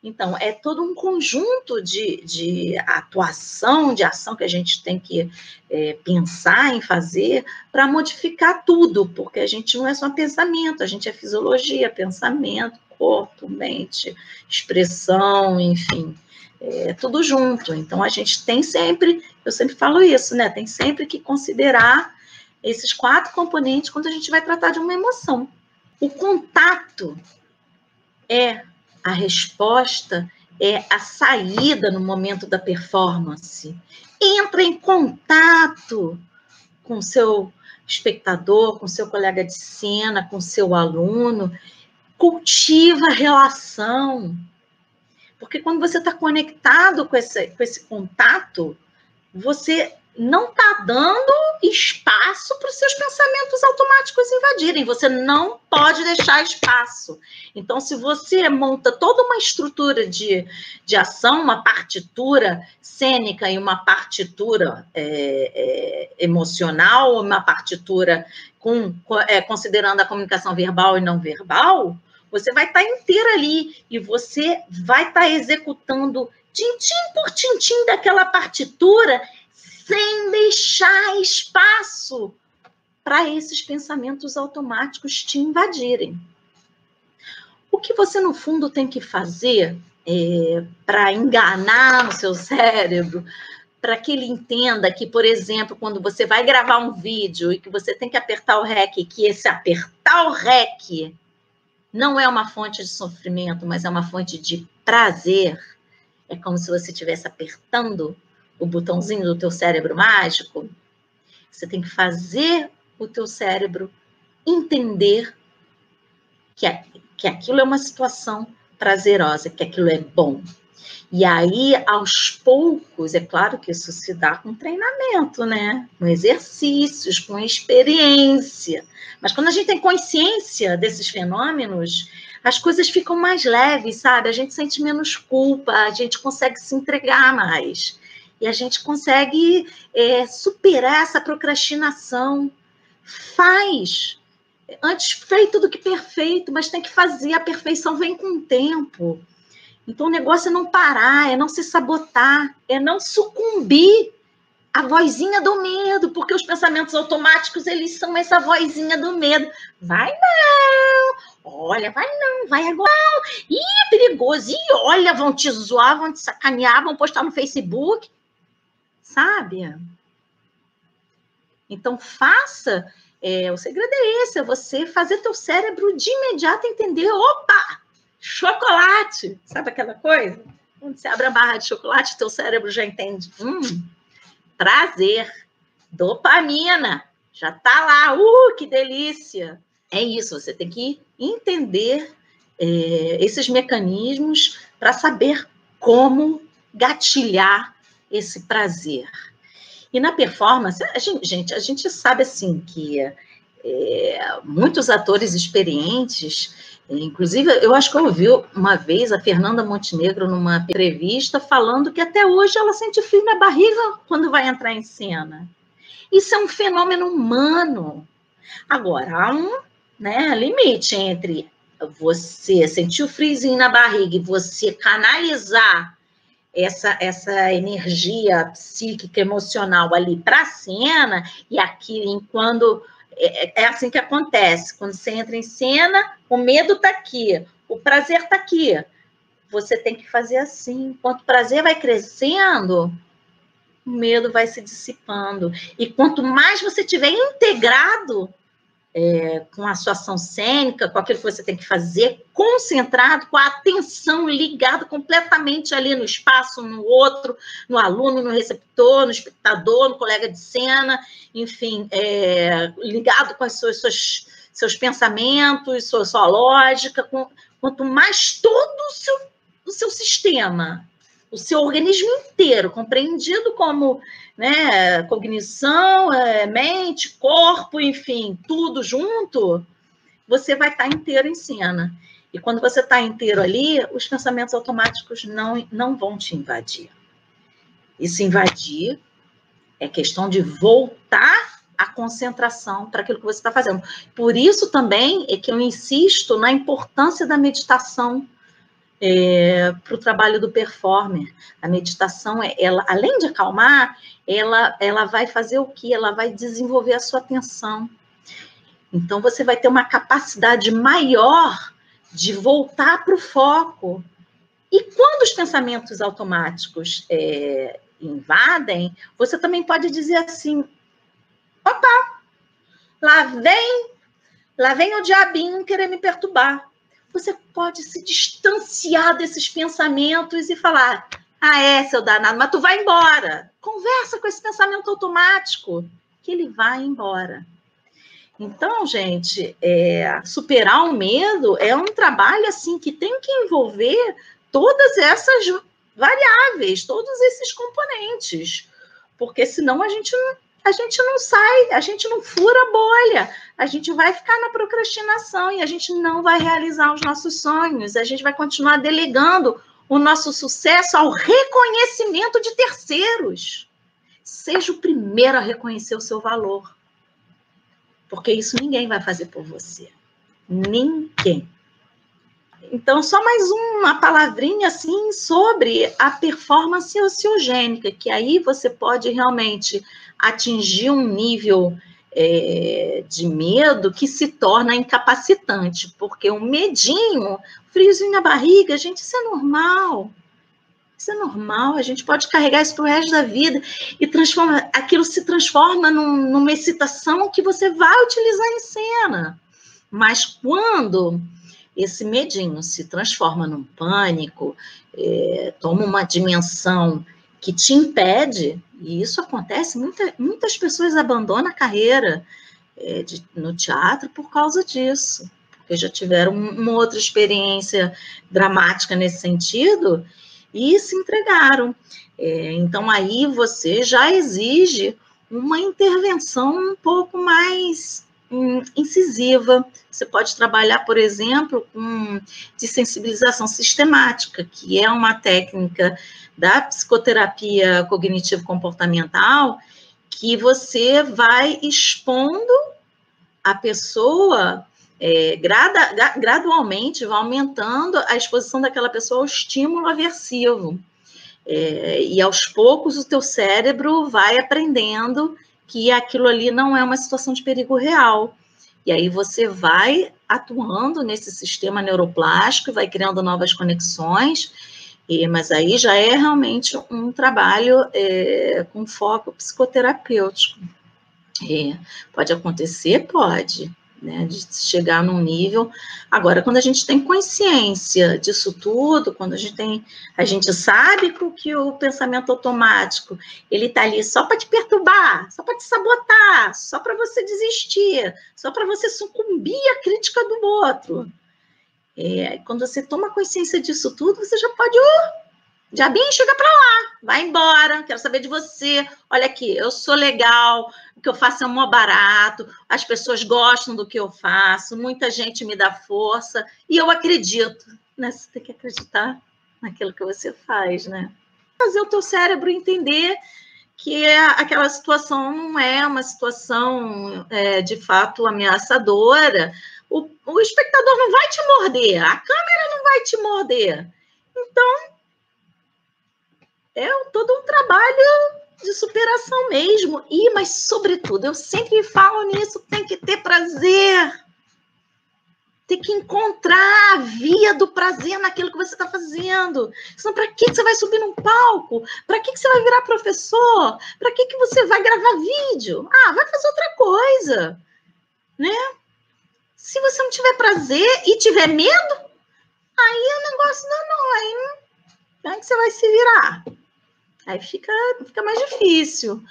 Então, é todo um conjunto de atuação, de ação que a gente tem que pensar em fazer para modificar tudo, porque a gente não é só pensamento, a gente é fisiologia, pensamento, corpo, mente, expressão, enfim, tudo junto. Então, a gente tem sempre, eu sempre falo isso, né? Tem sempre que considerar esses 4 componentes quando a gente vai tratar de uma emoção. O contato a resposta, a saída no momento da performance. Entra em contato com o seu espectador, com o seu colega de cena, com o seu aluno, cultiva a relação. Porque quando você está conectado com esse contato, você não está dando espaço para os seus pensamentos automáticos invadirem. Você não pode deixar espaço. Então, se você monta toda uma estrutura de ação, uma partitura cênica e uma partitura emocional, uma partitura considerando a comunicação verbal e não verbal, você vai estar inteira ali e você vai estar executando tintim por tintim daquela partitura, sem deixar espaço para esses pensamentos automáticos te invadirem. O que você, no fundo, tem que fazer para enganar o seu cérebro, para que ele entenda que, por exemplo, quando você vai gravar um vídeo e que você tem que apertar o REC, que esse apertar o REC não é uma fonte de sofrimento, mas é uma fonte de prazer. É como se você estivesse apertando o botãozinho do teu cérebro mágico. Você tem que fazer o teu cérebro entender que aquilo é uma situação prazerosa, que aquilo é bom. E aí, aos poucos, é claro que isso se dá com treinamento, né? Com exercícios, com experiência. Mas quando a gente tem consciência desses fenômenos, as coisas ficam mais leves, sabe? A gente sente menos culpa, a gente consegue se entregar mais. E a gente consegue superar essa procrastinação. Faz. Antes feito do que perfeito, mas tem que fazer. A perfeição vem com o tempo. Então, o negócio é não parar, é não se sabotar, é não sucumbir à vozinha do medo, porque os pensamentos automáticos, eles são essa vozinha do medo. Vai não, olha, vai não, vai agora não. Ih, é perigoso, ih, olha, vão te zoar, vão te sacanear, vão postar no Facebook, sabe? Então, faça, o segredo é esse, é você fazer teu cérebro de imediato entender, opa, chocolate, sabe aquela coisa? Quando você abre a barra de chocolate, teu cérebro já entende. Prazer, dopamina, já tá lá, que delícia. É isso, você tem que entender esses mecanismos para saber como gatilhar esse prazer. E na performance, a gente sabe assim que muitos atores experientes, inclusive, eu acho que eu ouvi uma vez a Fernanda Montenegro numa entrevista falando que até hoje ela sente frio na barriga quando vai entrar em cena. Isso é um fenômeno humano. Agora, há um limite entre você sentir o friozinho na barriga e você canalizar essa energia psíquica, emocional ali para a cena, e aqui, quando é assim que acontece, quando você entra em cena, o medo está aqui, o prazer está aqui, você tem que fazer assim, enquanto o prazer vai crescendo, o medo vai se dissipando, e quanto mais você tiver integrado com a sua ação cênica, com aquilo que você tem que fazer, concentrado, com a atenção ligada completamente ali no espaço, no outro, no aluno, no receptor, no espectador, no colega de cena, enfim, ligado com os seus pensamentos, sua lógica, quanto mais todo o seu sistema, o seu organismo inteiro, compreendido como cognição, mente, corpo, enfim, tudo junto, você vai estar inteiro em cena. E quando você está inteiro ali, os pensamentos automáticos não vão te invadir. E se invadir, é questão de voltar a concentração para aquilo que você está fazendo. Por isso também é que eu insisto na importância da meditação para o trabalho do performer. A meditação, ela, além de acalmar, ela vai fazer o quê? Ela vai desenvolver a sua atenção. Então, você vai ter uma capacidade maior de voltar para o foco. E quando os pensamentos automáticos invadem, você também pode dizer assim, opa, lá vem o diabinho querer me perturbar. Você pode se distanciar desses pensamentos e falar, seu danado, mas tu vai embora. Conversa com esse pensamento automático, que ele vai embora. Então, gente, superar o medo é um trabalho assim que tem que envolver todas essas variáveis, todos esses componentes, porque senão a gente não sai, a gente não fura a bolha, a gente vai ficar na procrastinação e a gente não vai realizar os nossos sonhos, a gente vai continuar delegando o nosso sucesso ao reconhecimento de terceiros. Seja o primeiro a reconhecer o seu valor, porque isso ninguém vai fazer por você. Ninguém. Então, só mais uma palavrinha assim sobre a performance ociogênica, que aí você pode realmente atingir um nível de medo que se torna incapacitante, porque o medinho, friozinho na barriga, gente, isso é normal. Isso é normal, a gente pode carregar isso para o resto da vida e aquilo se transforma numa excitação que você vai utilizar em cena. Mas quando esse medinho se transforma num pânico, toma uma dimensão que te impede, e isso acontece, muitas pessoas abandonam a carreira no teatro por causa disso, porque já tiveram uma outra experiência dramática nesse sentido e se entregaram. Então, aí você já exige uma intervenção um pouco mais incisiva. Você pode trabalhar, por exemplo, com desensibilização sistemática, que é uma técnica da psicoterapia cognitivo-comportamental, que você vai expondo a pessoa gradualmente, vai aumentando a exposição daquela pessoa ao estímulo aversivo. E aos poucos o teu cérebro vai aprendendo que aquilo ali não é uma situação de perigo real. E aí você vai atuando nesse sistema neuroplástico, vai criando novas conexões, mas aí já é realmente um trabalho com foco psicoterapêutico. Pode acontecer? Pode. Né, de chegar num nível. Agora, quando a gente tem consciência disso tudo, quando a gente sabe que o pensamento automático, ele está ali só para te perturbar, só para te sabotar, só para você desistir, só para você sucumbir à crítica do outro. Quando você toma consciência disso tudo, você já pode... Diabinho, chega para lá, vai embora, quero saber de você. Olha aqui, eu sou legal, o que eu faço é mó barato, as pessoas gostam do que eu faço, muita gente me dá força, e eu acredito. Né? Você tem que acreditar naquilo que você faz, né? Fazer o teu cérebro entender que aquela situação não é uma situação, de fato, ameaçadora. O espectador não vai te morder, a câmera não vai te morder. Então, todo um trabalho de superação mesmo. Mas, sobretudo, eu sempre falo nisso, tem que ter prazer. Tem que encontrar a via do prazer naquilo que você está fazendo. Senão, para que você vai subir num palco? Para que você vai virar professor? Para que você vai gravar vídeo? Vai fazer outra coisa. Né? Se você não tiver prazer e tiver medo, aí o negócio não. Aí como é que você vai se virar? Aí fica mais difícil.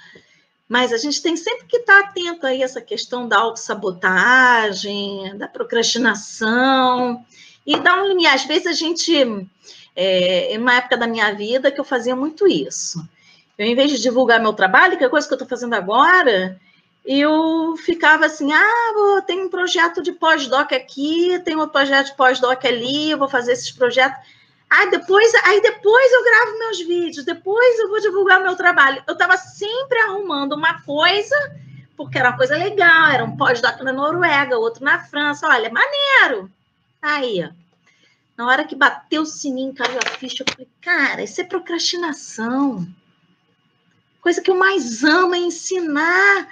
Mas a gente tem sempre que estar atento aí a essa questão da autossabotagem, da procrastinação, e dar um limiar. Às vezes a gente, em uma época da minha vida, que eu fazia muito isso. Eu, em vez de divulgar meu trabalho, que é a coisa que eu estou fazendo agora, eu ficava assim, tem um projeto de pós-doc aqui, tem outro projeto de pós-doc ali, eu vou fazer esses projetos... depois eu gravo meus vídeos, depois eu vou divulgar meu trabalho. Eu estava sempre arrumando uma coisa, porque era uma coisa legal, era um pós-doc na Noruega, outro na França, olha, maneiro. Aí, na hora que bateu o sininho, caiu a ficha, eu falei, cara, isso é procrastinação. Coisa que eu mais amo é ensinar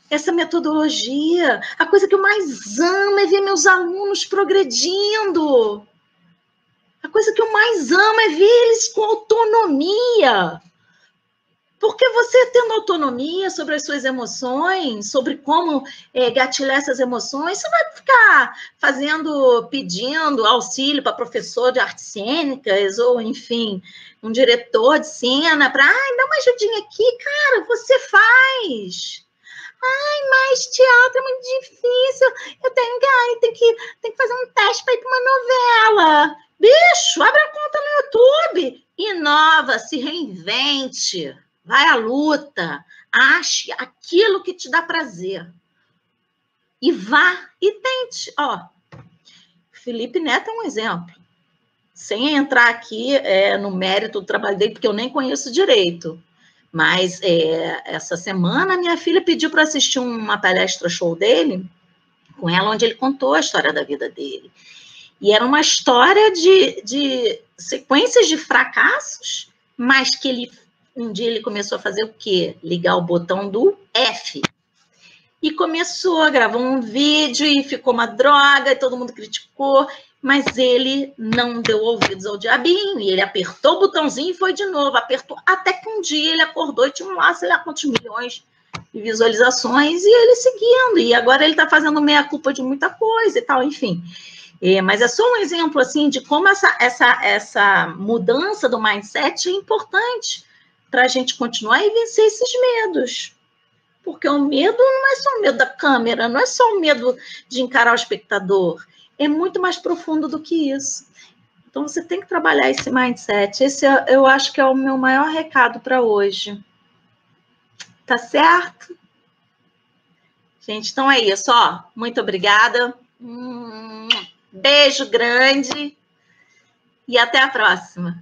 essa metodologia. A coisa que eu mais amo é ver meus alunos progredindo. A coisa que eu mais amo é ver eles com autonomia. Porque você tendo autonomia sobre as suas emoções, sobre como gatilhar essas emoções, você vai ficar pedindo auxílio para professor de artes cênicas, ou, enfim, um diretor de cena, para, dá uma ajudinha aqui. Cara, você faz. Mas teatro é muito difícil. Eu tenho que fazer um teste para ir para uma novela. Bicho, abre a conta no YouTube, inova, se reinvente, vai à luta, ache aquilo que te dá prazer. E vá e tente. Felipe Neto é um exemplo. Sem entrar aqui no mérito do trabalho dele, porque eu nem conheço direito. Mas essa semana, minha filha pediu para assistir uma palestra show dele, com ela, onde ele contou a história da vida dele. E era uma história de sequências de fracassos, mas que um dia ele começou a fazer o quê? Ligar o botão do F. e começou, gravou um vídeo e ficou uma droga, e todo mundo criticou, mas ele não deu ouvidos ao diabinho, e ele apertou o botãozinho e foi de novo, apertou, até que um dia ele acordou e tinha lá, sei lá quantos milhões de visualizações, e ele seguindo, e agora ele está fazendo meia-culpa de muita coisa e tal, enfim. Mas é só um exemplo, assim, de como essa mudança do mindset é importante para a gente continuar e vencer esses medos. Porque o medo não é só o medo da câmera, não é só o medo de encarar o espectador, é muito mais profundo do que isso. Então, você tem que trabalhar esse mindset. Esse eu acho que é o meu maior recado para hoje. Tá certo? Gente, então é isso, ó. Muito obrigada. Beijo grande e até a próxima.